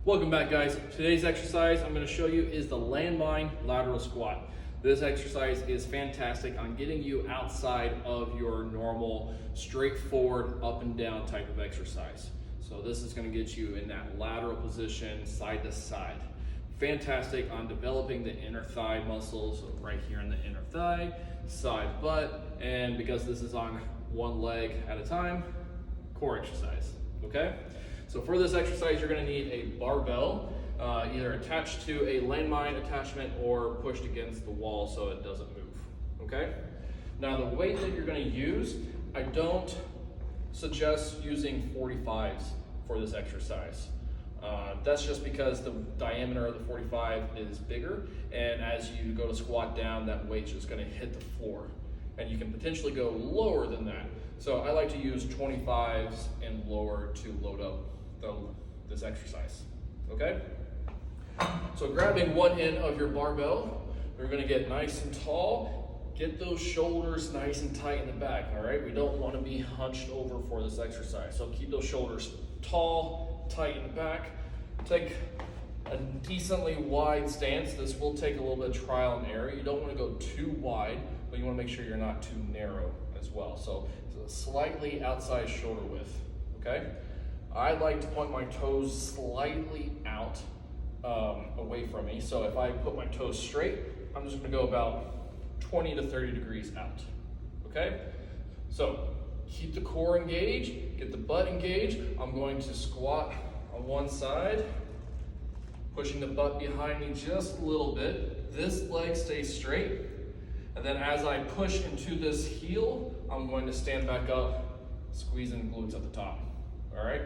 Welcome back, guys. Today's exercise I'm going to show you is the landmine lateral squat. This exercise is fantastic on getting you outside of your normal straightforward up and down type of exercise. So this is going to get you in that lateral position, side to side. Fantastic on developing the inner thigh muscles right here in the inner thigh, side butt, and because this is on one leg at a time, core exercise, okay? So for this exercise, you're going to need a barbell, either attached to a landmine attachment or pushed against the wall so it doesn't move, okay? Now the weight that you're going to use, I don't suggest using 45s for this exercise. That's just because the diameter of the 45 is bigger, and as you go to squat down, that weight's just going to hit the floor, and you can potentially go lower than that. So I like to use 25s and lower to load up this exercise, okay? So grabbing one end of your barbell, you're gonna get nice and tall, get those shoulders nice and tight in the back, all right? We don't wanna be hunched over for this exercise. So keep those shoulders tall, tight in the back. Take a decently wide stance. This will take a little bit of trial and error. You don't wanna go too wide, but you wanna make sure you're not too narrow as well. So slightly outside shoulder width, okay? I like to point my toes slightly out away from me. So if I put my toes straight, I'm just gonna go about 20 to 30 degrees out, okay? So keep the core engaged, get the butt engaged. I'm going to squat on one side, pushing the butt behind me just a little bit. This leg stays straight. And then as I push into this heel, I'm going to stand back up, squeezing glutes at the top, all right?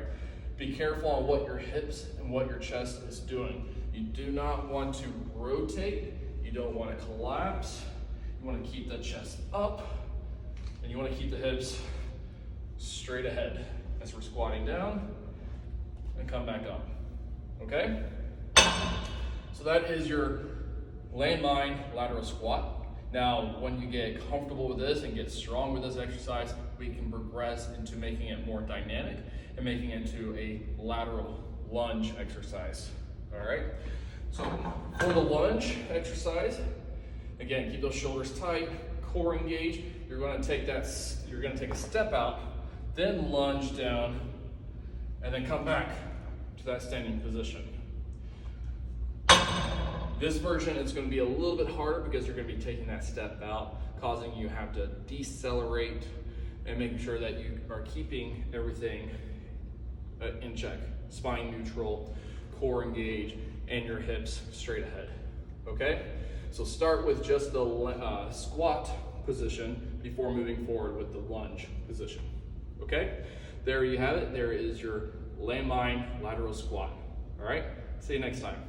Be careful on what your hips and what your chest is doing. You do not want to rotate. You don't want to collapse. You want to keep the chest up, and you want to keep the hips straight ahead as we're squatting down and come back up, okay? So that is your landmine lateral squat. Now, when you get comfortable with this and get strong with this exercise, we can progress into making it more dynamic and making it into a lateral lunge exercise, all right? So for the lunge exercise, again, keep those shoulders tight, core engaged. You're gonna take a step out, then lunge down, and then come back to that standing position. This version is going to be a little bit harder because you're going to be taking that step out, causing you have to decelerate and making sure that you are keeping everything in check. Spine neutral, core engaged, and your hips straight ahead, okay? So start with just the squat position before moving forward with the lunge position, okay? There you have it. There is your landmine lateral squat, all right? See you next time.